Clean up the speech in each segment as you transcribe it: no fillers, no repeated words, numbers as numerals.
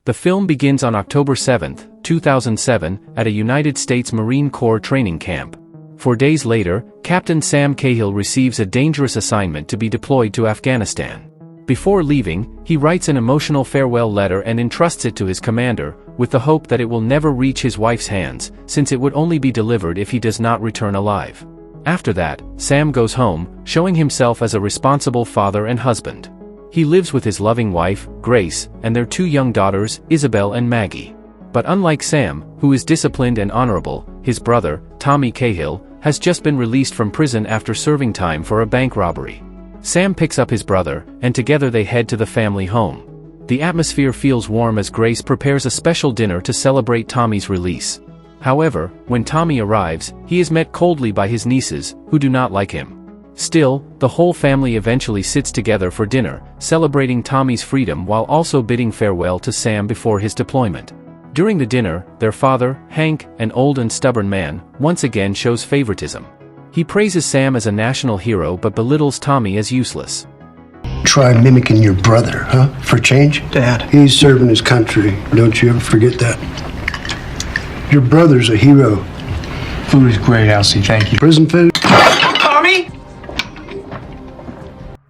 The film begins on October 7, 2007, at a United States Marine Corps training camp. 4 days later, Captain Sam Cahill receives a dangerous assignment to be deployed to Afghanistan. Before leaving, he writes an emotional farewell letter and entrusts it to his commander, with the hope that it will never reach his wife's hands, since it would only be delivered if he does not return alive. After that, Sam goes home, showing himself as a responsible father and husband. He lives with his loving wife, Grace, and their 2 young daughters, Isabel and Maggie. But unlike Sam, who is disciplined and honorable, his brother, Tommy Cahill, has just been released from prison after serving time for a bank robbery. Sam picks up his brother, and together they head to the family home. The atmosphere feels warm as Grace prepares a special dinner to celebrate Tommy's release. However, when Tommy arrives, he is met coldly by his nieces, who do not like him. Still, the whole family eventually sits together for dinner, celebrating Tommy's freedom while also bidding farewell to Sam before his deployment. During the dinner, their father, Hank, an old and stubborn man, once again shows favoritism. He praises Sam as a national hero but belittles Tommy as useless. Try mimicking your brother, huh? For change? Dad. He's serving his country. Don't you ever forget that. Your brother's a hero. Food is great, Elsie. Thank you. Prison food? Tommy!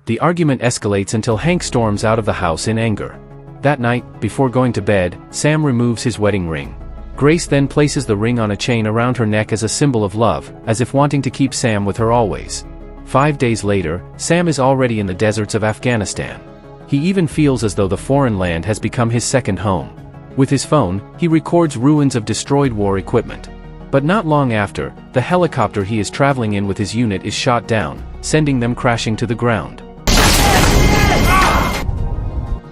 The argument escalates until Hank storms out of the house in anger. That night, before going to bed, Sam removes his wedding ring. Grace then places the ring on a chain around her neck as a symbol of love, as if wanting to keep Sam with her always. 5 days later, Sam is already in the deserts of Afghanistan. He even feels as though the foreign land has become his second home. With his phone, he records ruins of destroyed war equipment. But not long after, the helicopter he is traveling in with his unit is shot down, sending them crashing to the ground.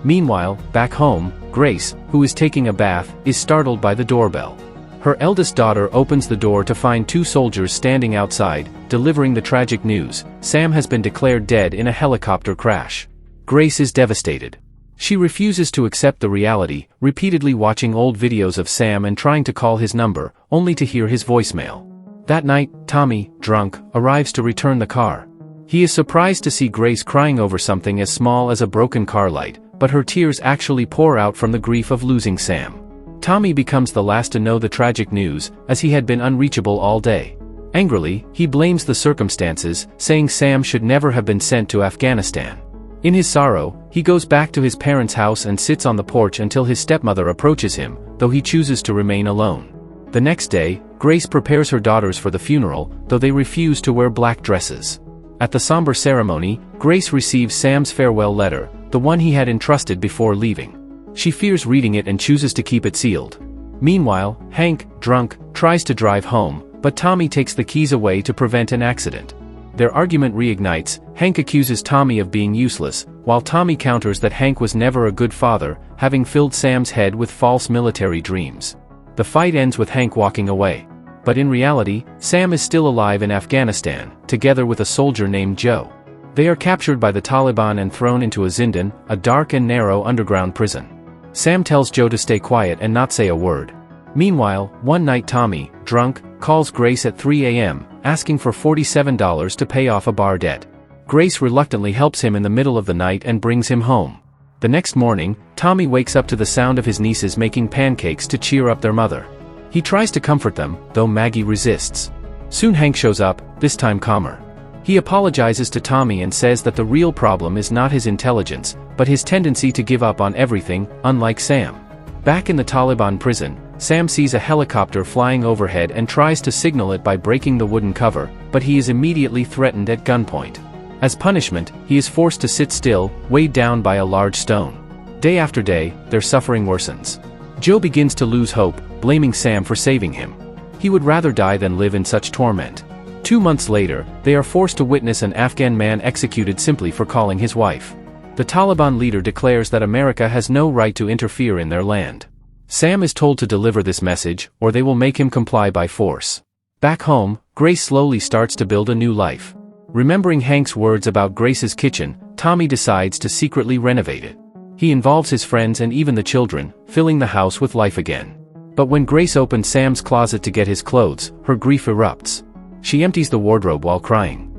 Meanwhile, back home, Grace, who is taking a bath, is startled by the doorbell. Her eldest daughter opens the door to find 2 soldiers standing outside, delivering the tragic news: Sam has been declared dead in a helicopter crash. Grace is devastated. She refuses to accept the reality, repeatedly watching old videos of Sam and trying to call his number, only to hear his voicemail. That night, Tommy, drunk, arrives to return the car. He is surprised to see Grace crying over something as small as a broken car light, but her tears actually pour out from the grief of losing Sam. Tommy becomes the last to know the tragic news, as he had been unreachable all day. Angrily, he blames the circumstances, saying Sam should never have been sent to Afghanistan. In his sorrow, he goes back to his parents' house and sits on the porch until his stepmother approaches him, though he chooses to remain alone. The next day, Grace prepares her daughters for the funeral, though they refuse to wear black dresses. At the somber ceremony, Grace receives Sam's farewell letter, the one he had entrusted before leaving. She fears reading it and chooses to keep it sealed. Meanwhile, Hank, drunk, tries to drive home, but Tommy takes the keys away to prevent an accident. Their argument reignites. Hank accuses Tommy of being useless, while Tommy counters that Hank was never a good father, having filled Sam's head with false military dreams. The fight ends with Hank walking away. But in reality, Sam is still alive in Afghanistan, together with a soldier named Joe. They are captured by the Taliban and thrown into a zindan, a dark and narrow underground prison. Sam tells Joe to stay quiet and not say a word. Meanwhile, one night Tommy, drunk, calls Grace at 3 a.m., asking for $47 to pay off a bar debt. Grace reluctantly helps him in the middle of the night and brings him home. The next morning, Tommy wakes up to the sound of his nieces making pancakes to cheer up their mother. He tries to comfort them, though Maggie resists. Soon Hank shows up, this time calmer. He apologizes to Tommy and says that the real problem is not his intelligence, but his tendency to give up on everything, unlike Sam. Back in the Taliban prison, Sam sees a helicopter flying overhead and tries to signal it by breaking the wooden cover, but he is immediately threatened at gunpoint. As punishment, he is forced to sit still, weighed down by a large stone. Day after day, their suffering worsens. Joe begins to lose hope, blaming Sam for saving him. He would rather die than live in such torment. 2 months later, they are forced to witness an Afghan man executed simply for calling his wife. The Taliban leader declares that America has no right to interfere in their land. Sam is told to deliver this message, or they will make him comply by force. Back home, Grace slowly starts to build a new life. Remembering Hank's words about Grace's kitchen, Tommy decides to secretly renovate it. He involves his friends and even the children, filling the house with life again. But when Grace opens Sam's closet to get his clothes, her grief erupts. She empties the wardrobe while crying.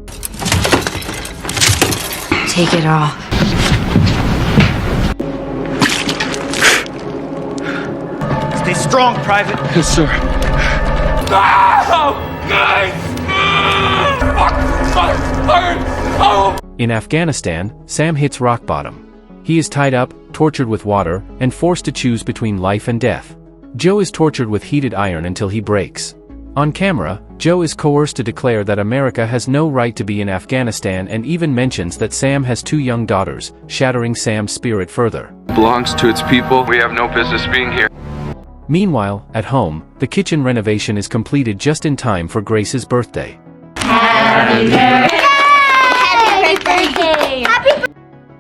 Take it off. Stay strong, Private. Yes, sir. In Afghanistan, Sam hits rock bottom. He is tied up, tortured with water, and forced to choose between life and death. Joe is tortured with heated iron until he breaks. On camera, Joe is coerced to declare that America has no right to be in Afghanistan and even mentions that Sam has 2 young daughters, shattering Sam's spirit further. Belongs to its people. We have no business being here. Meanwhile, at home, the kitchen renovation is completed just in time for Grace's birthday. Happy birthday! Happy birthday! Happy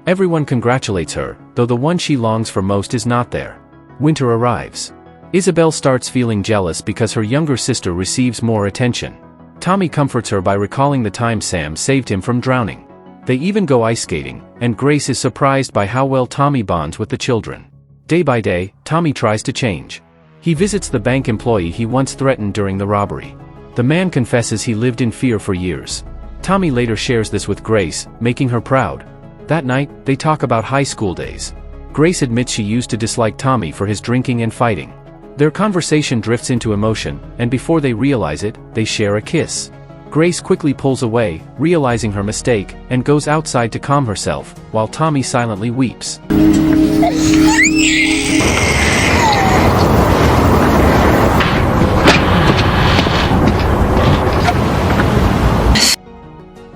Everyone congratulates her, though the one she longs for most is not there. Winter arrives. Isabel starts feeling jealous because her younger sister receives more attention. Tommy comforts her by recalling the time Sam saved him from drowning. They even go ice skating, and Grace is surprised by how well Tommy bonds with the children. Day by day, Tommy tries to change. He visits the bank employee he once threatened during the robbery. The man confesses he lived in fear for years. Tommy later shares this with Grace, making her proud. That night, they talk about high school days. Grace admits she used to dislike Tommy for his drinking and fighting. Their conversation drifts into emotion, and before they realize it, they share a kiss. Grace quickly pulls away, realizing her mistake, and goes outside to calm herself, while Tommy silently weeps.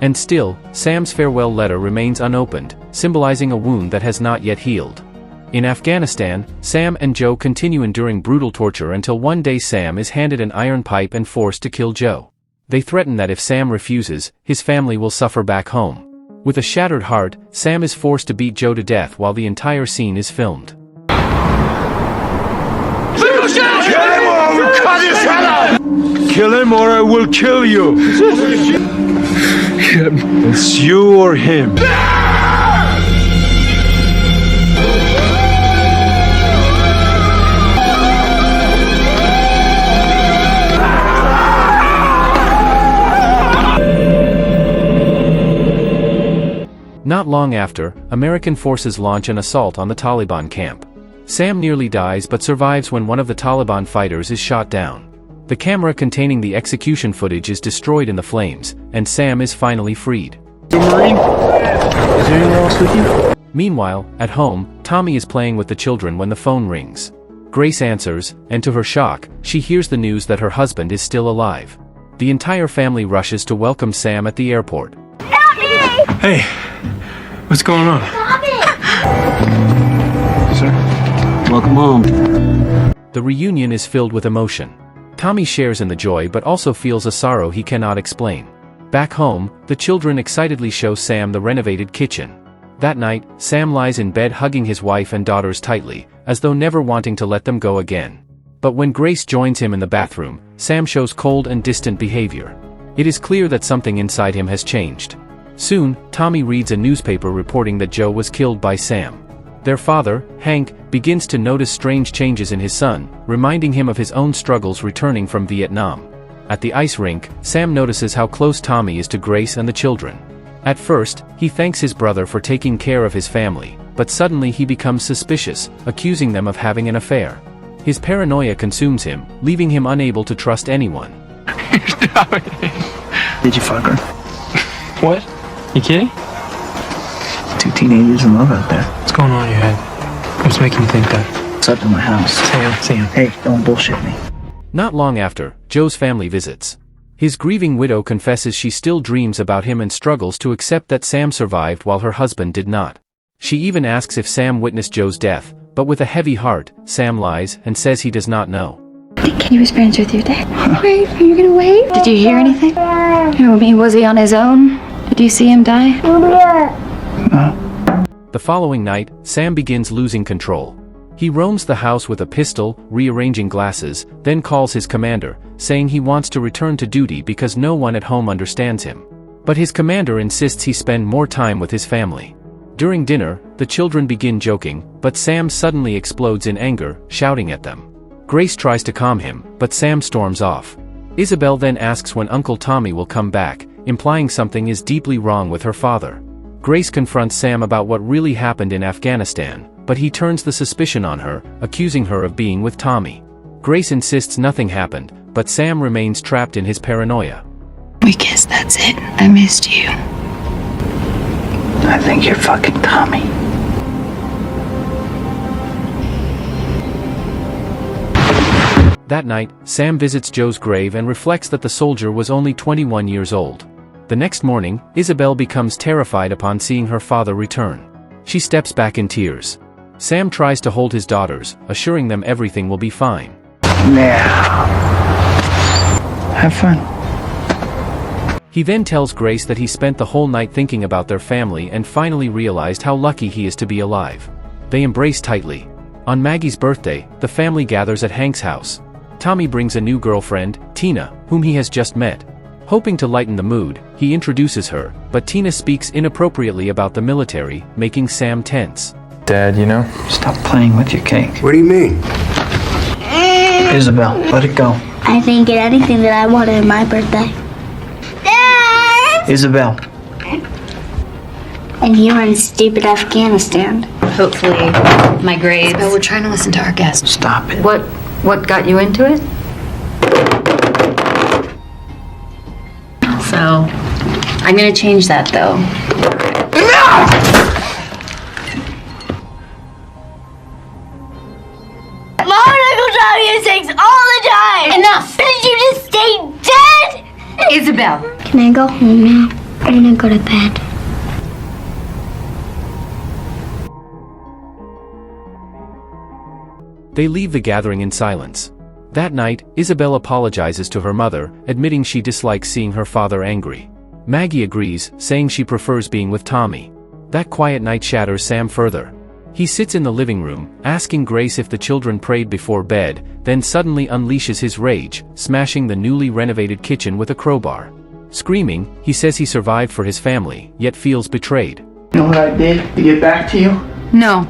And still, Sam's farewell letter remains unopened, symbolizing a wound that has not yet healed. In Afghanistan, Sam and Joe continue enduring brutal torture until one day Sam is handed an iron pipe and forced to kill Joe. They threaten that if Sam refuses, his family will suffer back home. With a shattered heart, Sam is forced to beat Joe to death while the entire scene is filmed. Kill him or I will kill you. It's you or him. Not long after, American forces launch an assault on the Taliban camp. Sam nearly dies but survives when one of the Taliban fighters is shot down. The camera containing the execution footage is destroyed in the flames, and Sam is finally freed. Marine? Is there anyone else with you? Meanwhile, at home, Tommy is playing with the children when the phone rings. Grace answers, and to her shock, she hears the news that her husband is still alive. The entire family rushes to welcome Sam at the airport. Help me! Hey, what's going on? Stop it! Sir, welcome home. The reunion is filled with emotion. Tommy shares in the joy but also feels a sorrow he cannot explain. Back home, the children excitedly show Sam the renovated kitchen. That night, Sam lies in bed hugging his wife and daughters tightly, as though never wanting to let them go again. But when Grace joins him in the bathroom, Sam shows cold and distant behavior. It is clear that something inside him has changed. Soon, Tommy reads a newspaper reporting that Joe was killed by Sam. Their father, Hank, begins to notice strange changes in his son, reminding him of his own struggles returning from Vietnam. At the ice rink, Sam notices how close Tommy is to Grace and the children. At first, he thanks his brother for taking care of his family, but suddenly he becomes suspicious, accusing them of having an affair. His paranoia consumes him, leaving him unable to trust anyone. Did you fuck her? What? You kidding? 2 teenagers in love out there. What's going on in your head? What's making you think that? It's up to my house. Sam. Hey, don't bullshit me. Not long after, Joe's family visits. His grieving widow confesses she still dreams about him and struggles to accept that Sam survived while her husband did not. She even asks if Sam witnessed Joe's death, but with a heavy heart, Sam lies and says he does not know. I think he was friends with your dad. Wait, are you gonna wave? Did you hear anything? I mean, was he on his own? Did you see him die? The following night, Sam begins losing control. He roams the house with a pistol, rearranging glasses, then calls his commander, saying he wants to return to duty because no one at home understands him. But his commander insists he spend more time with his family. During dinner, the children begin joking, but Sam suddenly explodes in anger, shouting at them. Grace tries to calm him, but Sam storms off. Isabel then asks when Uncle Tommy will come back, implying something is deeply wrong with her father. Grace confronts Sam about what really happened in Afghanistan, but he turns the suspicion on her, accusing her of being with Tommy. Grace insists nothing happened, but Sam remains trapped in his paranoia. We kissed, that's it. I missed you. I think you're fucking Tommy. That night, Sam visits Joe's grave and reflects that the soldier was only 21 years old. The next morning, Isabel becomes terrified upon seeing her father return. She steps back in tears. Sam tries to hold his daughters, assuring them everything will be fine. Now, have fun. He then tells Grace that he spent the whole night thinking about their family and finally realized how lucky he is to be alive. They embrace tightly. On Maggie's birthday, the family gathers at Hank's house. Tommy brings a new girlfriend, Tina, whom he has just met. Hoping to lighten the mood, he introduces her, but Tina speaks inappropriately about the military, making Sam tense. Dad, you know? Stop playing with your cake. What do you mean? Isabel, let it go. I didn't get anything that I wanted on my birthday. Dad! Isabel. And you were in stupid Afghanistan. Hopefully, my grades. But we're trying to listen to our guests. Stop it. What got you into it? So, I'm gonna change that though. Mom and Uncle tell you things all the time! Enough! Did you just stay dead? Isabel! Can I go home now? I wanna go to bed. They leave the gathering in silence. That night, Isabel apologizes to her mother, admitting she dislikes seeing her father angry. Maggie agrees, saying she prefers being with Tommy. That quiet night shatters Sam further. He sits in the living room, asking Grace if the children prayed before bed, then suddenly unleashes his rage, smashing the newly renovated kitchen with a crowbar. Screaming, he says he survived for his family, yet feels betrayed. You know what I did to get back to you? No.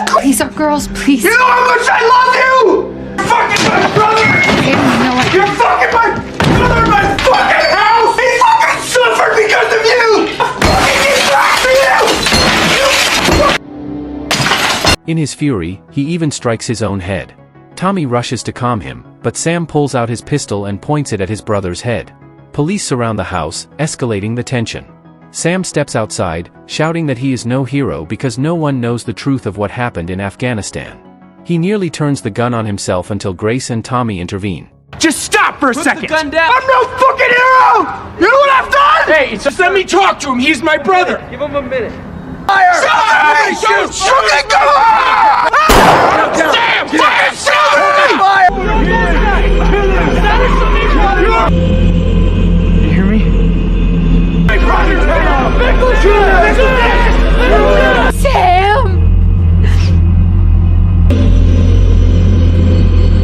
Please, our girls, please. You know how much I love you! Fucking my brother! You know what? You're fucking my brother in my fucking house! He fucking suffered because of you! Fucking you! In his fury, he even strikes his own head. Tommy rushes to calm him, but Sam pulls out his pistol and points it at his brother's head. Police surround the house, escalating the tension. Sam steps outside, shouting that he is no hero because no one knows the truth of what happened in Afghanistan. He nearly turns the gun on himself until Grace and Tommy intervene. Just stop for a second! Put the gun down! I'm no fucking hero! You know what I've done? Hey, just let me talk to him. He's my brother. Give him a minute. Fire! Shoot! Shoot! Shoot! Go on! Sam! Fucking shoot! Fire! You hear me? Sam!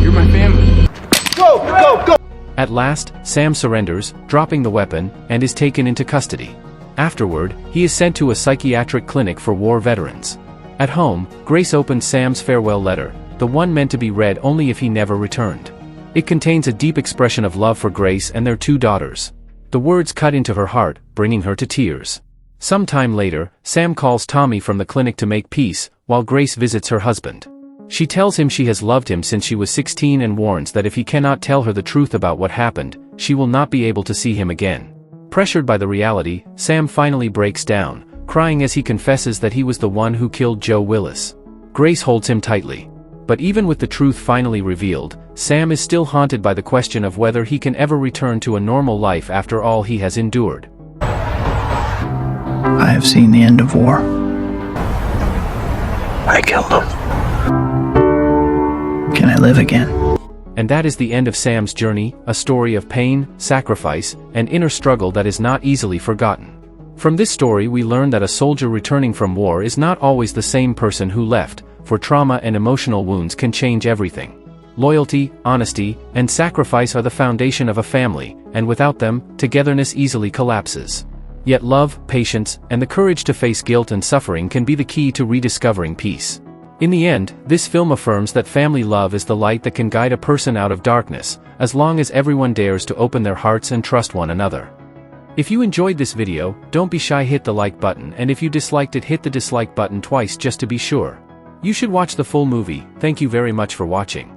You're my family. Go! Go! Go! At last, Sam surrenders, dropping the weapon, and is taken into custody. Afterward, he is sent to a psychiatric clinic for war veterans. At home, Grace opens Sam's farewell letter, the one meant to be read only if he never returned. It contains a deep expression of love for Grace and their two daughters. The words cut into her heart, bringing her to tears. Some time later, Sam calls Tommy from the clinic to make peace, while Grace visits her husband. She tells him she has loved him since she was 16 and warns that if he cannot tell her the truth about what happened, she will not be able to see him again. Pressured by the reality, Sam finally breaks down, crying as he confesses that he was the one who killed Joe Willis. Grace holds him tightly. But even with the truth finally revealed, Sam is still haunted by the question of whether he can ever return to a normal life after all he has endured. I have seen the end of war. I killed him. Can I live again? And that is the end of Sam's journey, a story of pain, sacrifice, and inner struggle that is not easily forgotten. From this story we learn that a soldier returning from war is not always the same person who left, for trauma and emotional wounds can change everything. Loyalty, honesty, and sacrifice are the foundation of a family, and without them, togetherness easily collapses. Yet love, patience, and the courage to face guilt and suffering can be the key to rediscovering peace. In the end, this film affirms that family love is the light that can guide a person out of darkness, as long as everyone dares to open their hearts and trust one another. If you enjoyed this video, don't be shy, hit the like button, and if you disliked it, hit the dislike button twice just to be sure. You should watch the full movie. Thank you very much for watching.